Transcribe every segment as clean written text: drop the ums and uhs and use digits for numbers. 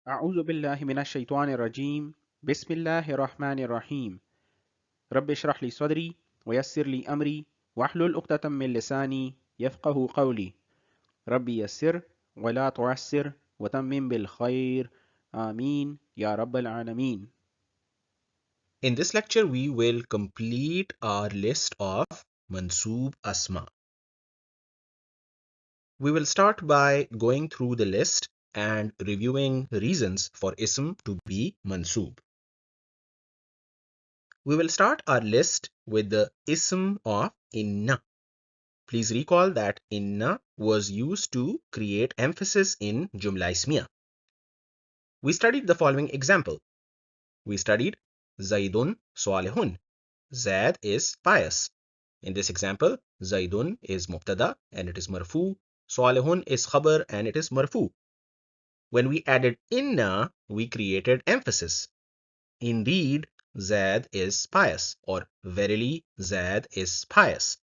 أعوذ بالله من الشيطان الرجيم بسم الله الرحمن الرحيم رب اشرح لي صدري ويسر لي أمري واحلل عقدة من لساني يفقه قولي ربي يسر ولا تعسر وتمم بالخير آمين يا رب العالمين. In this lecture, we will complete our list of Mansub Asma. We will start by going through the list and reviewing reasons for ism to be Mansub. We will start our list with the ism of inna. Please recall that inna was used to create emphasis in Jumla Ismiya. We studied the following example. We studied Zaidun Salihun. Zaid is pious. In this example, Zaidun is mubtada and it is marfu. Salihun is khabar and it is marfu. When we added inna, we created emphasis. Indeed, Zaid is pious, or verily Zaid is pious.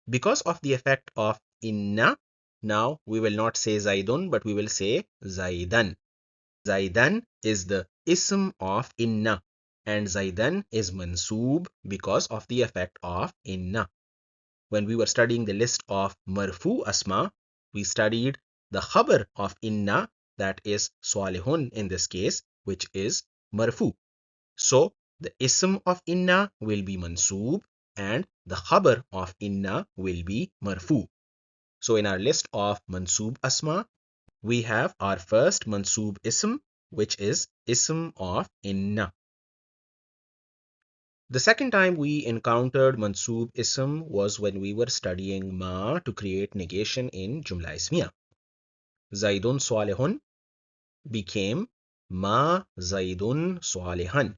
Because of the effect of inna, now we will not say Zaidun, but we will say Zaidan. Zaidan is the ism of inna, and Zaidan is mansoob because of the effect of inna. When we were studying the list of marfu asma, we studied the khabar of inna, that is salihun in this case, which is marfu. So the ism of inna will be mansoob and the khabar of inna will be marfu. So in our list of mansoob asma, we have our first mansoob ism, which is ism of inna. The second time we encountered mansoob ism was when we were studying ma to create negation in Jumla Ismiya. Zaidun Salihun became ma Zaidun Salihan.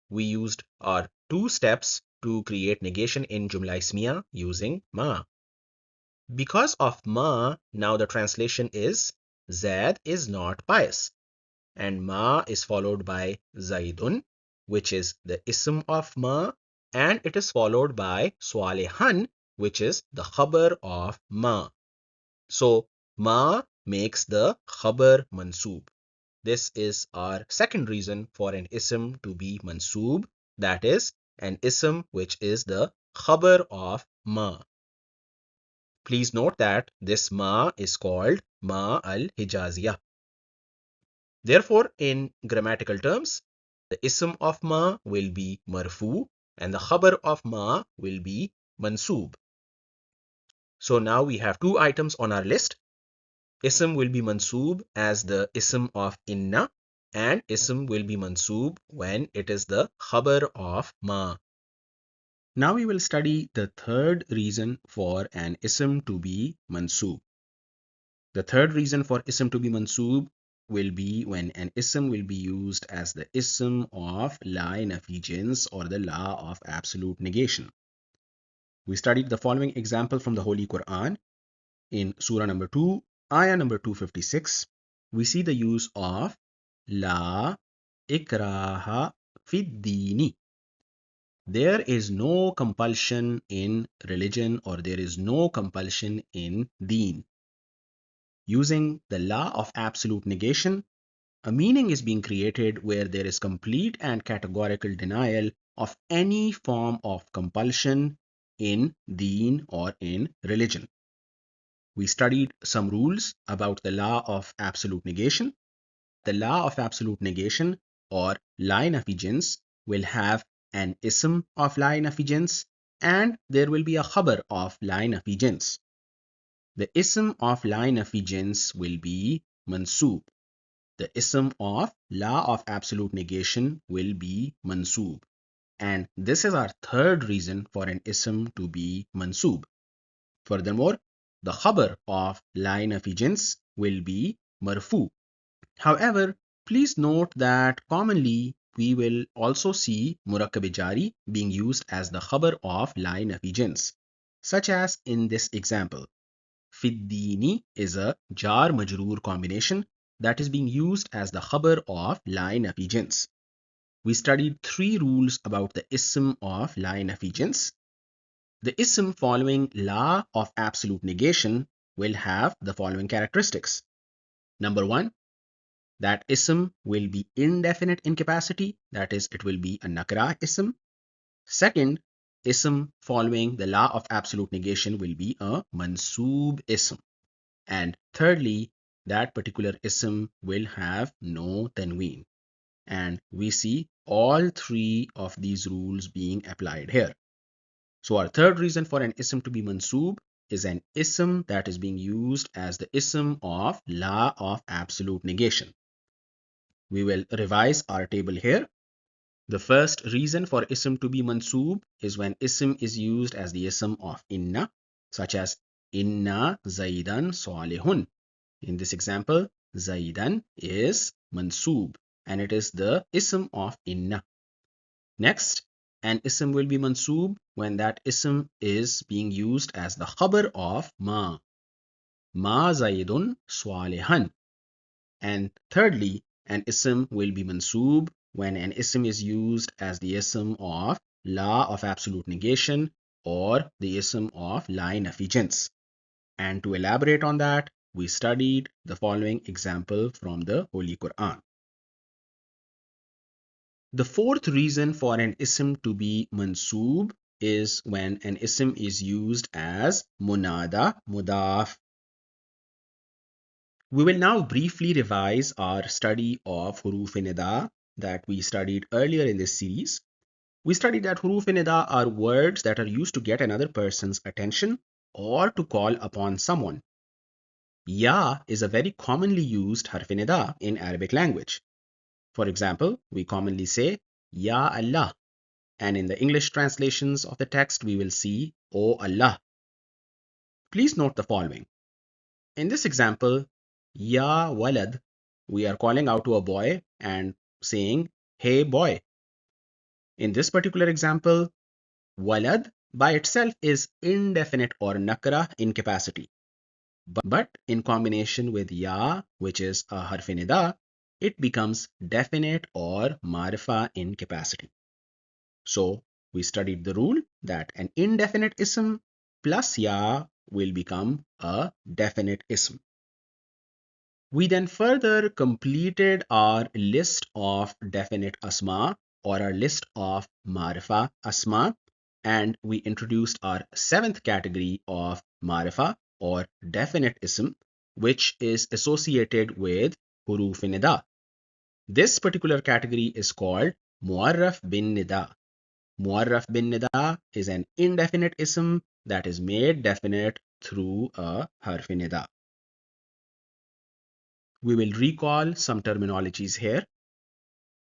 We used our two steps to create negation in Jumla Ismiya using ma. Because of ma, now the translation is Zaid is not pious. And ma is followed by Zaidun, which is the ism of ma, and it is followed by Swalihan, which is the khabar of ma. So ma makes the khabar mansoob. This is our second reason for an ism to be mansoob, that is an ism which is the khabar of ma. Please note that this ma is called ma al-hijaziyah. Therefore, in grammatical terms, the ism of ma will be marfu and the khabar of ma will be mansoob. So now we have two items on our list. Ism will be mansoob as the ism of inna, and ism will be mansoob when it is the khabar of ma. Now we will study the third reason for an ism to be mansoob. The third reason for ism to be mansoob will be when an ism will be used as the ism of la nafi jins, or the law of absolute negation. We studied the following example from the Holy Quran. In Surah number 2, ayah number 256, we see the use of la ikraha fid dini. There is no compulsion in religion, or there is no compulsion in deen. Using the law of absolute negation, a meaning is being created where there is complete and categorical denial of any form of compulsion in deen or in religion. We studied some rules about the law of absolute negation. The law of absolute negation, or la nafi jins, will have an ism of la nafi jins, and there will be a khabar of la nafi jins. The ism of la nafi jins will be mansoob. The ism of law of absolute negation will be mansoob. And this is our third reason for an ism to be mansoob. Furthermore, the khabar of la nafi jins will be marfu. However, please note that commonly we will also see murakkab jari being used as the khabar of la nafi jins, such as in this example. Fiddini is a jar majroor combination that is being used as the khabar of la nafi jins. We studied three rules about the ism of la nafi jins. The ism following law of absolute negation will have the following characteristics. Number one, That ism will be indefinite in capacity, that is, it will be a nakra ism. Second, ism following the law of absolute negation will be a mansub ism. And thirdly, that particular ism will have no tanween. And we see all three of these rules being applied here. So our third reason for an ism to be mansub is an ism that is being used as the ism of law of absolute negation. We will revise our table here. The first reason for ism to be mansub is when ism is used as the ism of inna, such as inna zaidan salihun. In this example, zaidan is mansub and it is the ism of inna. Next, an ism will be mansub when that ism is being used as the khabar of ma. Ma zaidun salihan. And thirdly, an ism will be mansub when an ism is used as the ism of law of absolute negation or the ism of la nafi jins. And to elaborate on that, we studied the following example from the Holy Quran. The fourth reason for an ism to be mansub is when an ism is used as munada, mudaf. We will now briefly revise our study of huruf-i-nida that we studied earlier in this series. We studied that huruf-i-nida are words that are used to get another person's attention or to call upon someone. Ya is a very commonly used harf-i-nida in Arabic language. For example, we commonly say Ya Allah, and in the English translations of the text we will see O Allah. Please note the following. In this example, Ya walad, we are calling out to a boy and saying, hey boy. In this particular example, walad by itself is indefinite or nakra in capacity. But in combination with ya, which is a harf nida, it becomes definite or marifa in capacity. So we studied the rule that an indefinite ism plus ya will become a definite ism. We then further completed our list of definite asma or our list of marifa asma, and we introduced our seventh category of marifa or definite ism, which is associated with huruf nida. This particular category is called muarraf bin nida. Muarraf bin nida is an indefinite ism that is made definite through a harf nida. We will recall some terminologies here.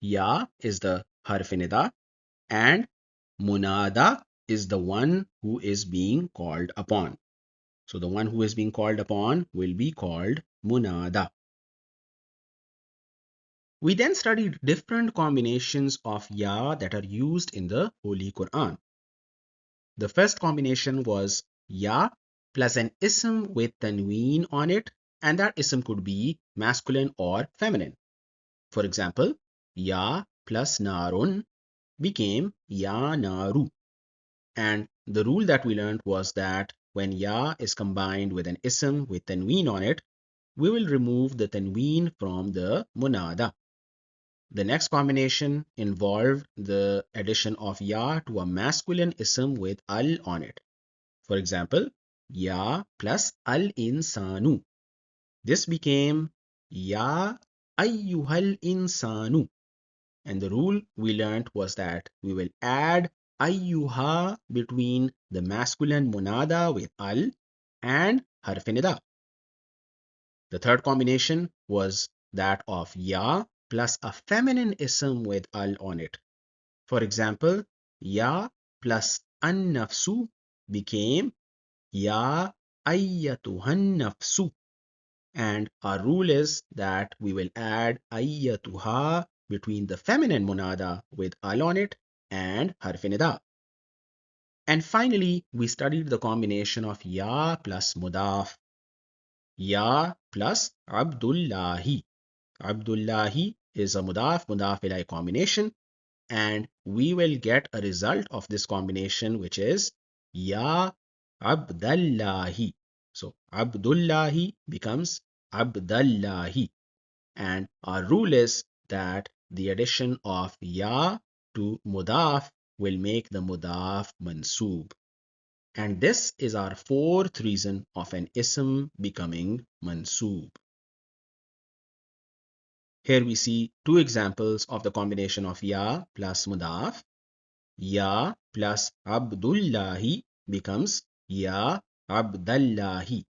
Ya is the harf nida and munada is the one who is being called upon. So the one who is being called upon will be called munada. We then studied different combinations of ya that are used in the Holy Quran. The first combination was ya plus an ism with tanween on it, and that ism could be masculine or feminine. For example, ya plus narun became ya naru. And the rule that we learned was that when ya is combined with an ism with tanween on it, we will remove the tanween from the munada. The next combination involved the addition of ya to a masculine ism with al on it. For example, ya plus al insanu. This became ya ayyuhal insanu. And the rule we learned was that we will add ayyuha between the masculine munada with al and harf nida. The third combination was that of ya plus a feminine ism with al on it. For example, ya plus an nafsu became ya ayyatuhan nafsu. And our rule is that we will add ayyatuha between the feminine munada with al on it and harf nida. And finally, we studied the combination of ya plus mudaf. Ya plus abdullahi. Abdullahi is a mudaf ilai combination, and we will get a result of this combination, which is ya abdallahi. So abdullahi becomes abdallahi. And our rule is that the addition of ya to mudaf will make the mudaf mansub. And this is our fourth reason of an ism becoming mansub. Here we see two examples of the combination of ya plus mudaf. Ya plus Abdullahi becomes Ya Abdallahi.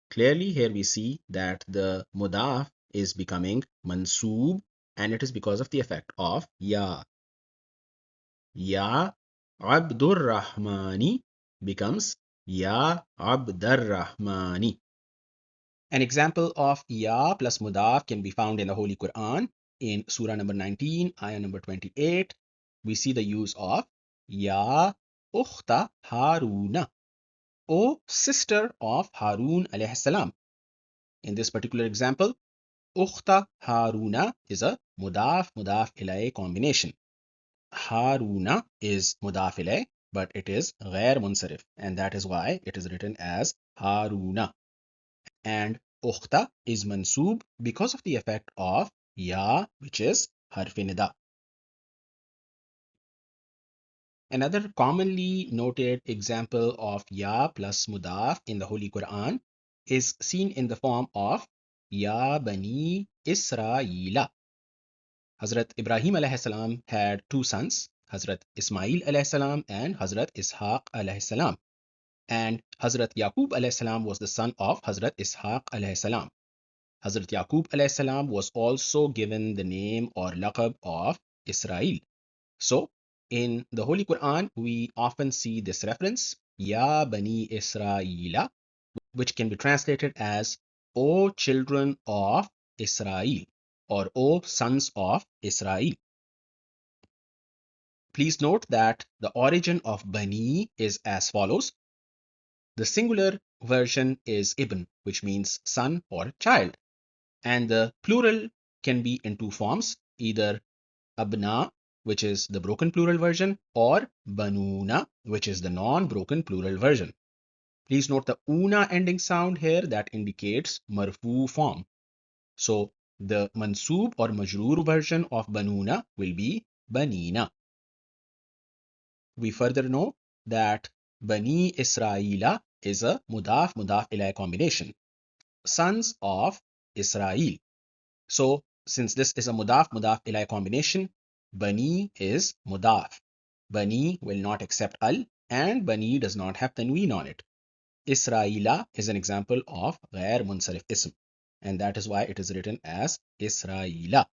Clearly here we see that the mudaf is becoming mansub, and it is because of the effect of Ya. Ya Abdurrahmani becomes Ya Abdarrahmani. An example of Ya plus mudaf can be found in the Holy Quran. In Surah number 19, ayah number 28, we see the use of Ya Ukhta Haruna, O sister of Harun alayhi salam. In this particular example, Ukhta Haruna is a mudaf ilayh combination. Haruna is mudaf ilayh, but it is ghair munsarif, and that is why it is written as Haruna. And ukhta is mansub because of the effect of ya, which is harf nida. Another commonly noted example of ya plus mudaf in the Holy Quran is seen in the form of Ya Bani Israila. Hazrat Ibrahim alayhi salam had two sons, Hazrat Ismail alayhi salam and Hazrat Ishaq alayhi salam. And Hazrat Yaqub alayhi salam was the son of Hazrat Ishaq alayhi salam. Hazrat Yaqub alayhi salam was also given the name or laqab of Israel. So, in the Holy Quran, we often see this reference, Ya Bani Israila, which can be translated as O children of Israel or O sons of Israel. Please note that the origin of Bani is as follows. The singular version is Ibn, which means son or child. And the plural can be in two forms, either abna, which is the broken plural version, or banuna, which is the non-broken plural version. Please note the una ending sound here that indicates marfu form. So the mansub or majroor version of banuna will be banina. We further know that Bani Israila is a mudaf ilayh combination. Sons of Israel. So since this is a mudaf ilayh combination, Bani is mudaf. Bani will not accept al, and Bani does not have tanween on it. Israila is an example of ghair munsarif ism, and that is why it is written as Israila.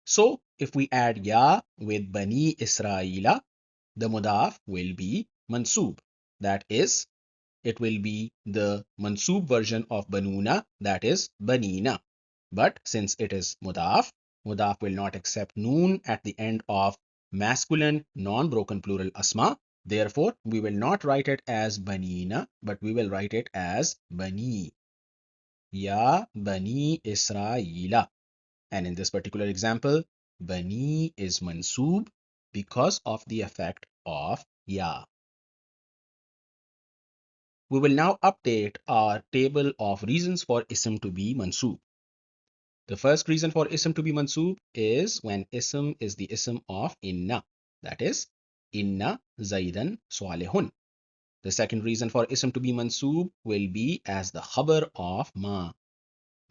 So if we add ya with Bani Israila, the mudaf will be mansub. That is, it will be the mansub version of banuna, that is banina. But since it is mudaf, mudaf will not accept noon at the end of masculine non-broken plural asma. Therefore, we will not write it as banina, but we will write it as bani. Ya Bani Israila. And in this particular example, bani is mansub because of the effect of ya. We will now update our table of reasons for ism to be mansub. The first reason for ism to be mansub is when ism is the ism of inna, that is, inna Zaidan Salihun. The second reason for ism to be mansub will be as the khabar of ma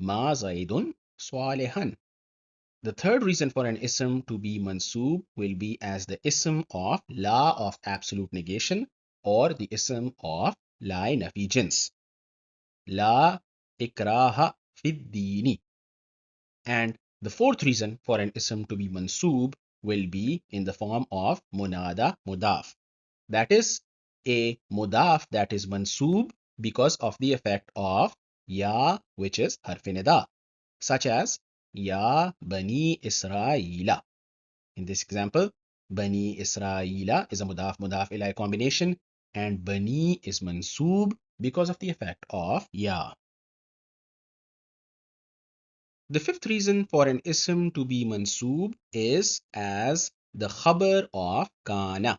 Zaidun Salihan. The third reason for an ism to be mansub will be as the ism of la of absolute negation or the ism of la nafi jins. La ikraha fid dini. And the fourth reason for an ism to be mansub will be in the form of munada mudaf. That is a mudaf that is mansub because of the effect of ya, which is harf nida, such as Ya Bani Israila. In this example, Bani Israila is a mudaf ilayh combination, and Bani is mansub because of the effect of ya. The fifth reason for an ism to be mansub is as the khabar of Kana.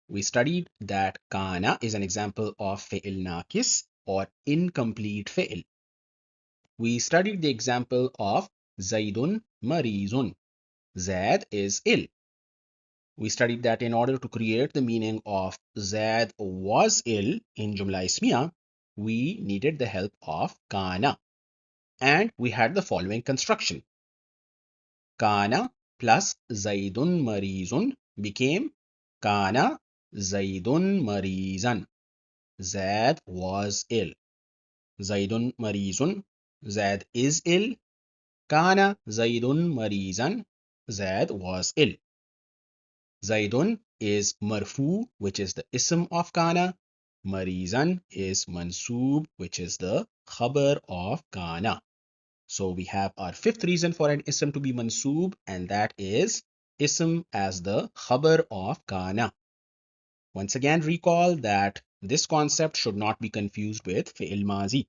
We studied that Kana is an example of fi'il nakis or incomplete fi'il. We studied the example of Zaidun marizun. Zaid is ill. We studied that in order to create the meaning of Zaid was ill in Jumla Ismiya, we needed the help of Kana. And we had the following construction. Kana plus Zaidun marizun became Kana Zaidun marizan. Zaid was ill. Zaidun marizun. Zaid is ill. Kana Zaidun marizan. Zaid was ill. Zaidun is marfu, which is the ism of Kana. Marizan is mansub, which is the khabar of Kana. So we have our fifth reason for an ism to be mansub, and that is ism as the khabar of Kana. Once again, recall that this concept should not be confused with fi'il mazi.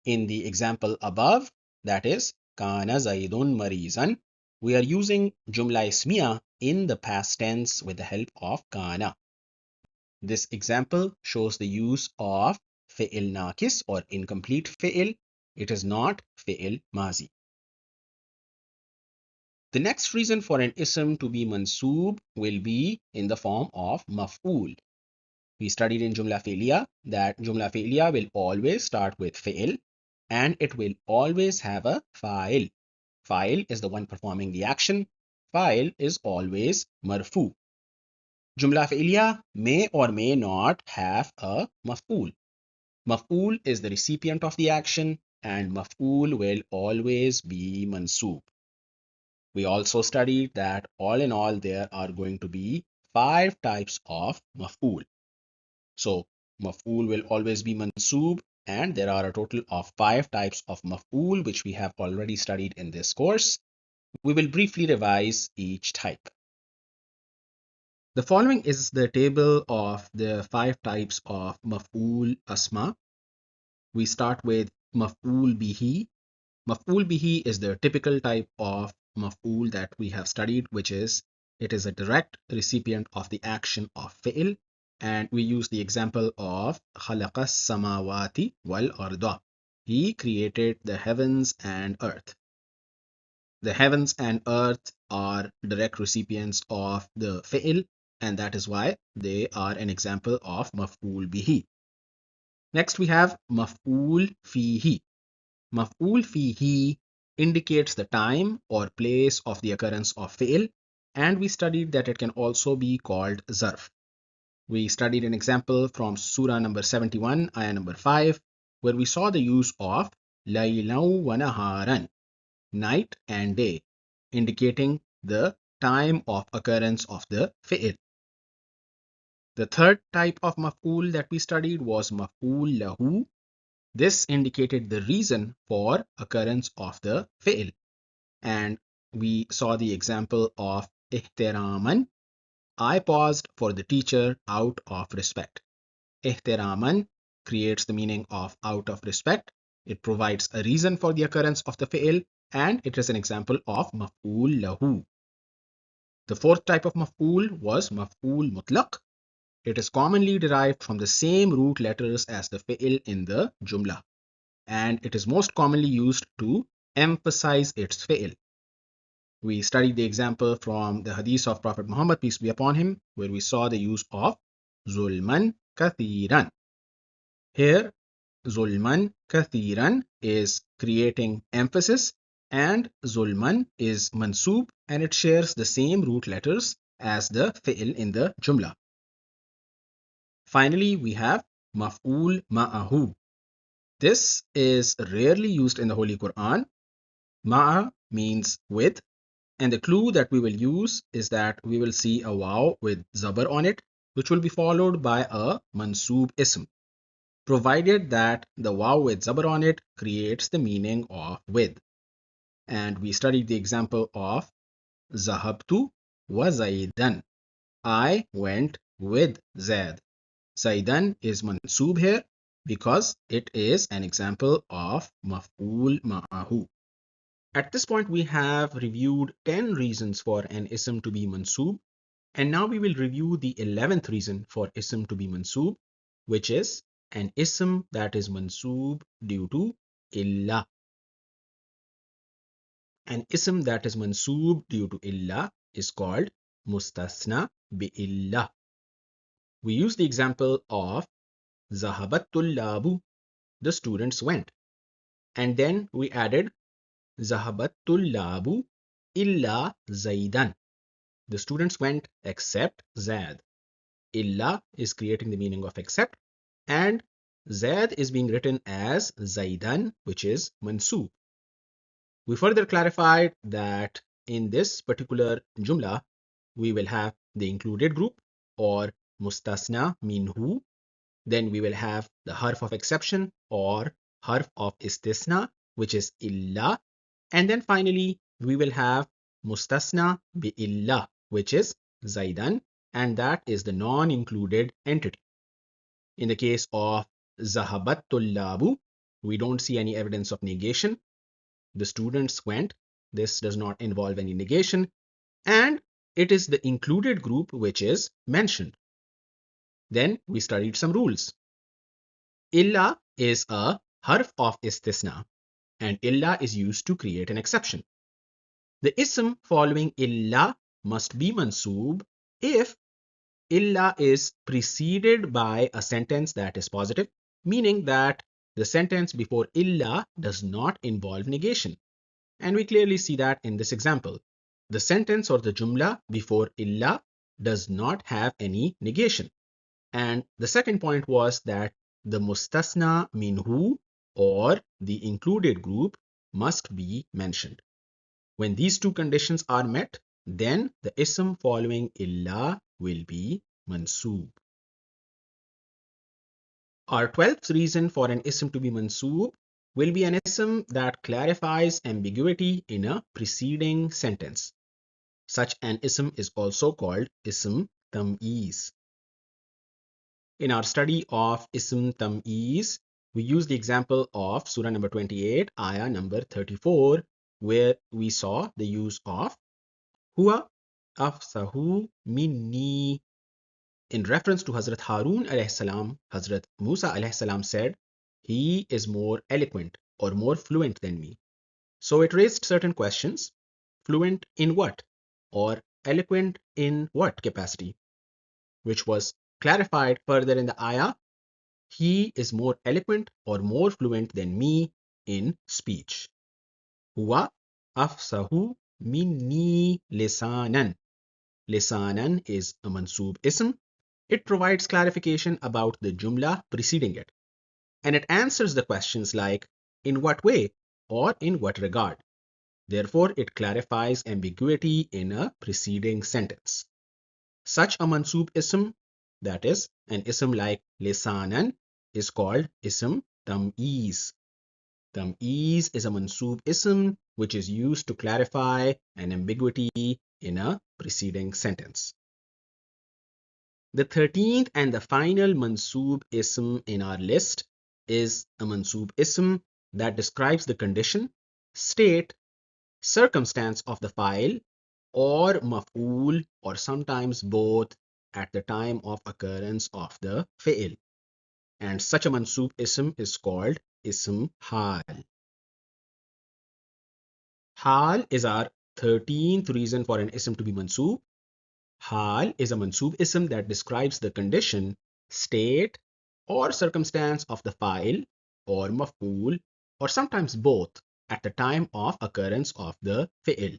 In the example above, that is Kana Zaidun Marizan, we are using Jumla Ismiya in the past tense with the help of Kana. This example shows the use of fi'il nakis or incomplete fi'il. It is not fi'il mazi. The next reason for an ism to be mansub will be in the form of maf'ul. We studied in Jumla Fi'liya that Jumla Fi'liya will always start with fi'il and it will always have a fa'il. Fa'il is the one performing the action. Fa'il is always marfu. Jumla Fi'liya may or may not have a maf'ul. Maf'ul is the recipient of the action and maf'ul will always be mansub. We also studied that all in all there are going to be 5 types of maf'ul. So maf'ul will always be mansub and there are a total of 5 types of maf'ul which we have already studied in this course. We will briefly revise each type. The following is the table of the 5 types of maf'ul asma. We start with maf'ul bihi. Maf'ul bihi is the typical type of maf'ul that we have studied, which is it is a direct recipient of the action of fi'il, and we use the example of khalaqa samawati wal arda. He created the heavens and earth. The heavens and earth are direct recipients of the fi'il, and that is why they are an example of maf'ul bihi. Next we have maf'ul fihi. Maf'ul fihi indicates the time or place of the occurrence of fi'il, and we studied that it can also be called zarf. We studied an example from Surah number 71, ayah number 5, where we saw the use of laylaw wa naharan, night and day, indicating the time of occurrence of the fi'il. The third type of maf'ul that we studied was maf'ul lahu. This indicated the reason for occurrence of the fi'il. And we saw the example of ihtiraman. I paused for the teacher out of respect. Ihtiraman creates the meaning of out of respect. It provides a reason for the occurrence of the fi'il and it is an example of maf'ul lahu. The fourth type of maf'ul was maf'ul mutlaq. It is commonly derived from the same root letters as the fi'il in the jumla, and it is most commonly used to emphasize its fi'il. We studied the example from the hadith of Prophet Muhammad, peace be upon him, where we saw the use of zulman kathiran. Here, zulman kathiran is creating emphasis, and zulman is mansub, and it shares the same root letters as the fi'il in the jumla. Finally, we have maf'ul ma'ahu. This is rarely used in the Holy Quran. Ma'a means with, and the clue that we will use is that we will see a waw with zabar on it, which will be followed by a mansub ism, provided that the waw with zabar on it creates the meaning of with. And we studied the example of zahabtu wa zaidan. I went with Zaid. Zaidan is mansub here because it is an example of maf'ul ma'ahu. At this point, we have reviewed 10 reasons for an ism to be mansub, and now we will review the 11th reason for ism to be mansub, which is an ism that is mansub due to illah. An ism that is mansoob due to illah is called mustasna bi illah. We use the example of zahabat tullabu, the students went. And then we added zahabat tullabu illa zaidan. The students went except Zaid. Illa is creating the meaning of except, and Zaid is being written as Zaidan, which is mansoob. We further clarified that in this particular jumla, we will have the included group or mustasna minhu. Then we will have the harf of exception or harf of istisna, which is illa. And then finally, we will have mustasna bi illah, which is zaidan, and that is the non-included entity. In the case of zahabat tullabu, we don't see any evidence of negation. The students went. This does not involve any negation. And it is the included group which is mentioned. Then we studied some rules. Illah is a harf of istisna, and illah is used to create an exception. The ism following illah must be mansoob if illah is preceded by a sentence that is positive, meaning that the sentence before illah does not involve negation. And we clearly see that in this example. The sentence or the jumla before illah does not have any negation. And the second point was that the mustasna minhu or the included group must be mentioned. When these two conditions are met, then the ism following illah will be mansoob. Our 12th reason for an ism to be mansoob will be an ism that clarifies ambiguity in a preceding sentence. Such an ism is also called ism tam-eez. In our study of ism tam-eez, we use the example of Surah number 28, ayah number 34, where we saw the use of huwa afsahu minni. In reference to Hazrat Harun alayhi salam, Hazrat Musa alayhi salam said, he is more eloquent or more fluent than me. So it raised certain questions. Fluent in what? Or eloquent in what capacity? Which was clarified further in the ayah. He is more eloquent or more fluent than me in speech. Huwa afsahu minni lisanan. Lisanan is a mansoob ism. It provides clarification about the jumla preceding it. And it answers the questions like, in what way or in what regard. Therefore, it clarifies ambiguity in a preceding sentence. Such a mansoob ism, that is, an ism like lisanan, is called ism tam-eez. Tam-eez is a mansoob ism which is used to clarify an ambiguity in a preceding sentence. The 13th and the final mansoob ism in our list is a mansoob ism that describes the condition, state, circumstance of the file or maful or sometimes both at the time of occurrence of the fi'il. And such a mansoob ism is called ism hal. Hal is our 13th reason for an ism to be mansoob. Hal is a mansoob ism that describes the condition, state, or circumstance of the file or maful or sometimes both at the time of occurrence of the fi'il.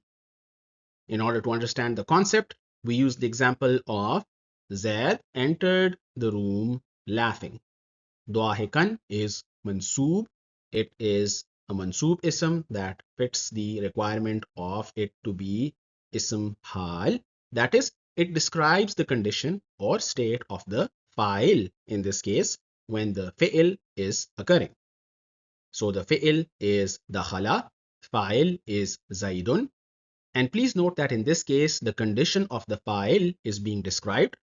In order to understand the concept, we use the example of Zaid entered the room laughing. Dahikan is mansoob. It is a mansoob ism that fits the requirement of it to be ism hal. That is, it describes the condition or state of the fa'il, in this case, when the fi'il is occurring. So the fi'il is dakhala, fa'il is zaidun. And please note that in this case, the condition of the fa'il is being described.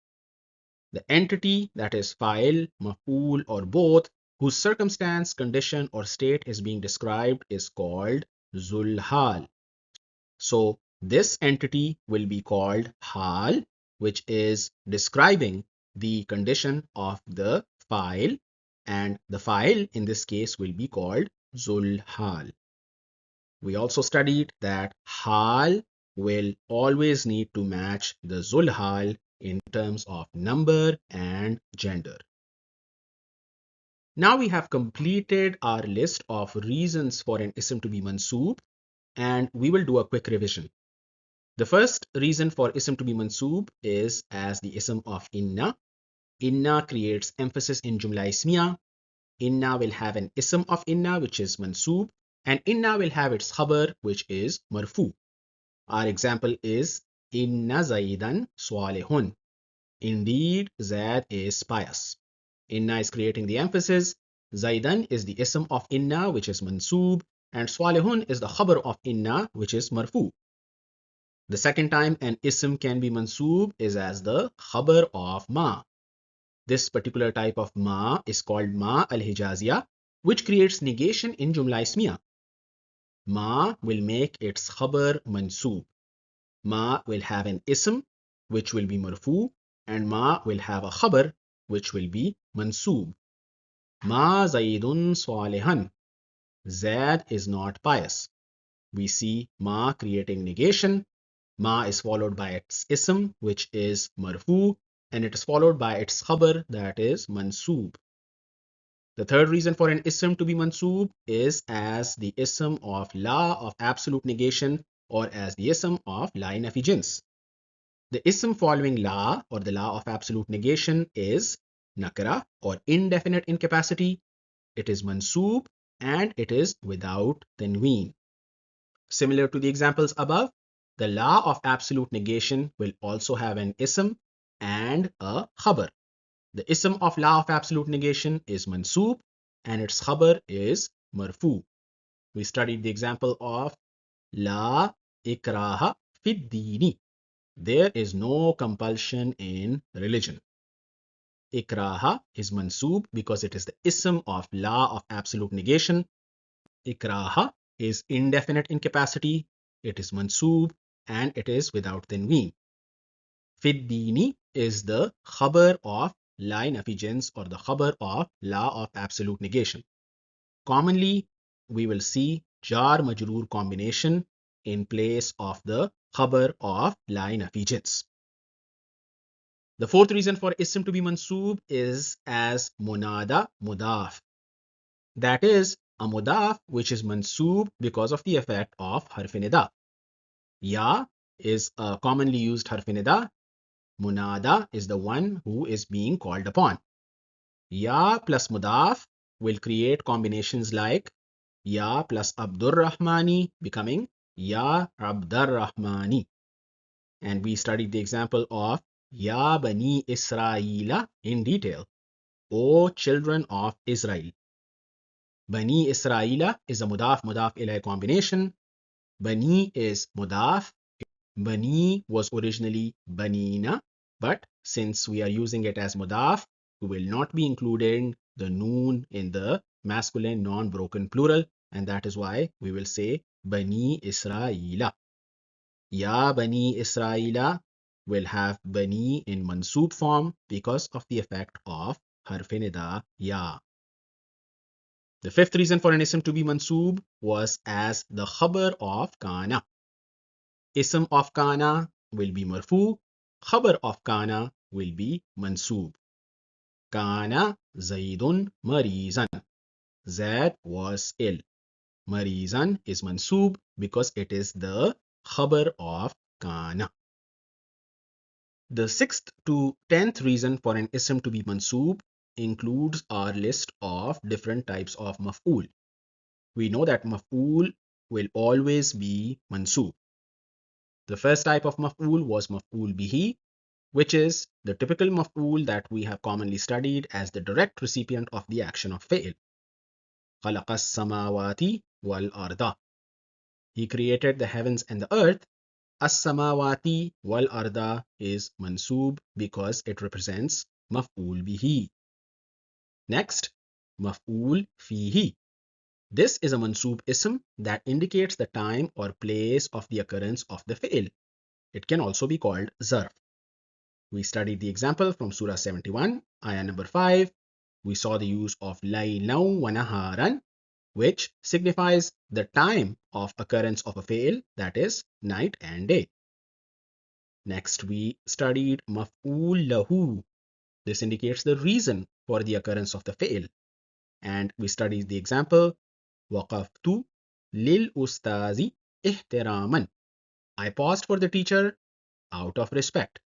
The entity, that is fa'il, maful, or both, whose circumstance, condition, or state is being described is called zulhal. So this entity will be called hal, which is describing the condition of the fa'il, and the fa'il in this case will be called zulhal. We also studied that hal will always need to match the zul hal in terms of number and gender. Now we have completed our list of reasons for an ism to be mansub, and we will do a quick revision. The first reason for ism to be mansub is as the ism of inna. Inna creates emphasis in jumla ismiya. Inna will have an ism of inna which is mansub, and inna will have its khabar which is marfu. Our example is inna zaidan swalihun. Indeed, Zaid is pious. Inna is creating the emphasis. Zaidan is the ism of inna which is mansub, and swalihun is the khabar of inna which is marfu. The second time an ism can be mansub is as the khabar of ma. This particular type of ma is called ma al-hijaziyah, which creates negation in jumla ismiya. Ma will make its khabar mansub. Ma will have an ism which will be marfu, and ma will have a khabar which will be mansub. Ma zaidun salihan. Zaid is not pious. We see ma creating negation. Ma is followed by its ism, which is marfu, and it is followed by its khabar, that is mansub. The third reason for an ism to be mansub is as the ism of la of absolute negation, or as the ism of la nafi jins. The ism following la, or the la of absolute negation, is nakra or indefinite incapacity. It is mansub and it is without tanween. Similar to the examples above, the law of absolute negation will also have an ism and a khabar. The ism of law of absolute negation is mansub and its khabar is marfu. We studied the example of la ikraha fid dini. There is no compulsion in religion. Ikraha is mansub because it is the ism of law of absolute negation. Ikraha is indefinite incapacity. It is mansub and it is without tanween. Fid dini is the khabar of la nafi jins, or the khabar of la of absolute negation. Commonly, we will see jar majroor combination in place of the khabar of la nafi jins. The fourth reason for ism to be mansub is as munada mudaf. That is a mudaf which is mansub because of the effect of harf nida. Ya is a commonly used harf nida. Munada is the one who is being called upon. Ya plus mudaf will create combinations like Ya plus Abdur Rahmani becoming Ya Abdur Rahmani. And we studied the example of Ya Bani Israila in detail. O children of Israel. Bani Israila is a mudaf ilayh combination. Bani is mudaf. Bani was originally banina, but since we are using it as mudaf, we will not be including the noon in the masculine non-broken plural, and that is why we will say Bani Israila. Ya Bani Israila will have Bani in mansub form because of the effect of harf nida ya. The fifth reason for an ism to be mansub was as the khabar of Kana. Ism of Kana will be marfu, khabar of Kana will be mansub. Kana Zaidun Marizan. Zaid was ill. Marizan is mansub because it is the khabar of Kana. The sixth to 10th reason for an ism to be mansub includes our list of different types of maf'ul. We know that maf'ul will always be mansub. The first type of maf'ul was maf'ul bihi, which is the typical maf'ul that we have commonly studied as the direct recipient of the action of fi'l. خَلَقَ السَّمَاوَاتِ وَالْأَرْضَ. He created the heavens and the earth. As-samawati wal arda is mansub because it represents maf'ul bihi. Next, maf'ul fihi. This is a mansub ism that indicates the time or place of the occurrence of the fi'l. It can also be called zarf. We studied the example from Surah 71, ayah number 5. We saw the use of laylan wa naharan. which signifies the time of occurrence of a fi'l, that is night and day. Next, we studied maf'ul lahu. This indicates the reason for the occurrence of the fi'l. And we studied the example, waqaftu lil ustazi ihtiraman. I paused for the teacher out of respect.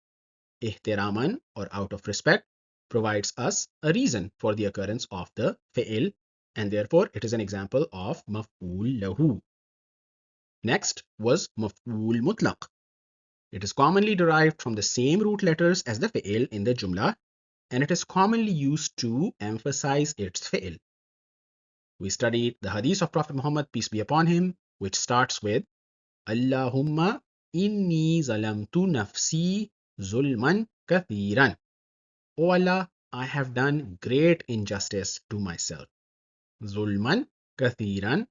Ihtiraman, or out of respect, provides us a reason for the occurrence of the fi'l, and therefore it is an example of maf'ul lahu. Next was maf'ul mutlaq. It is commonly derived from the same root letters as the fi'l in the jumla, and it is commonly used to emphasize its fi'l. We studied the hadith of Prophet Muhammad, peace be upon him, which starts with Allahumma inni zalamtu nafsi zulman kathiran. O Allah, I have done great injustice to myself. Zulman kathiran,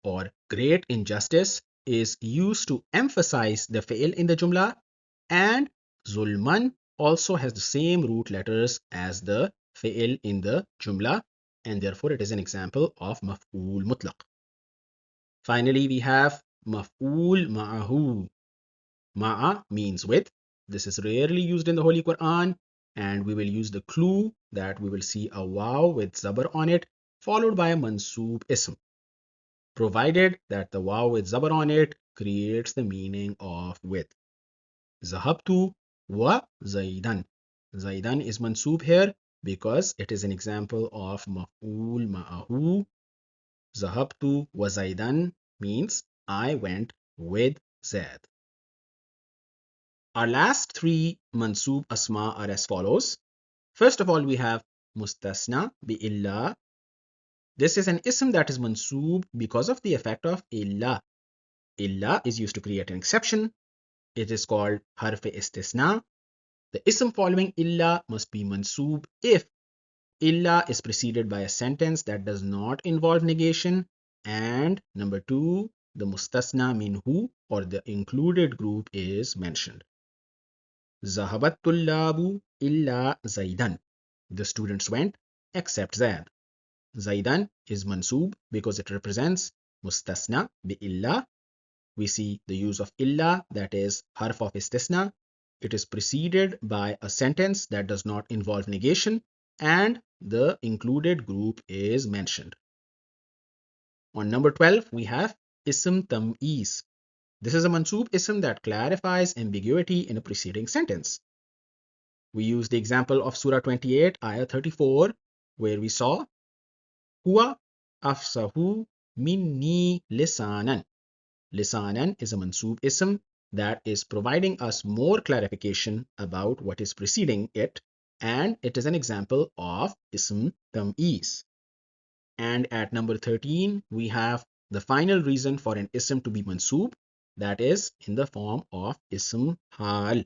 or great injustice, is used to emphasize the fi'l in the jumla, and zulman also has the same root letters as the fi'l in the jumla, and therefore it is an example of maf'ul mutlaq. Finally, we have maf'ul ma'ahu. Ma'a means with. This is rarely used in the Holy Quran, and we will use the clue that we will see a waw with zabar on it, followed by a mansub ism, provided that the waw with zabar on it creates the meaning of with. Zahabtu wa zaidan. Zaidan is mansub here because it is an example of maf'ul ma'ahu. Zahabtu wa zaidan means I went with Zaid. Our last three mansub asma are as follows. First of all, we have mustasna bi illah. This is an ism that is mansub because of the effect of illah. Illah is used to create an exception. It is called harf istisna. The ism following illah must be mansub if illah is preceded by a sentence that does not involve negation, and number two, the mustasna minhu, or the included group, is mentioned. Zahabat tullabu illa zaidan. The students went except Zaid. Zaidan is mansub because it represents mustasna bi illah. We see the use of illah, that is harf of istisna. It is preceded by a sentence that does not involve negation, and the included group is mentioned. On number 12, we have ism tam-eez. This is a mansub ism that clarifies ambiguity in a preceding sentence. We use the example of Surah 28, Ayah 34, where we saw Huwa afsahu minni lisanan. Lisanan is a mansub ism that is providing us more clarification about what is preceding it, and it is an example of ism tam-eez. And at number 13, we have the final reason for an ism to be mansub, that is in the form of ism hal.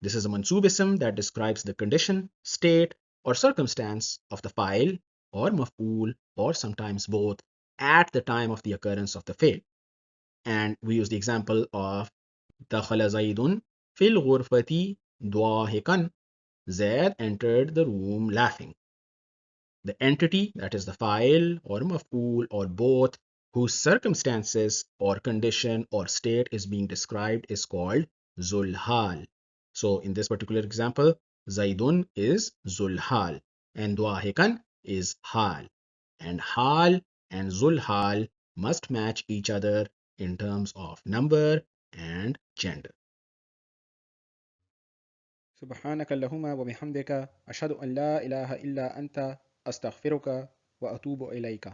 This is a mansub ism that describes the condition, state, or circumstance of the fa'il or maf'ul, or sometimes both, at the time of the occurrence of the fi'l. And we use the example of dakhala Zaidun fil ghurfati dwahikan. Zaid entered the room laughing. The entity, that is the fa'il or maf'ul or both, whose circumstances or condition or state is being described, is called zulhal. So in this particular example, Zaidun is zulhal and dwahikan is hal. And hal and zulhal must match each other in terms of number and gender. سبحانك اللهم وبحمدك أشهد أن لا إله إلا أنت أستغفرك وأتوب إليك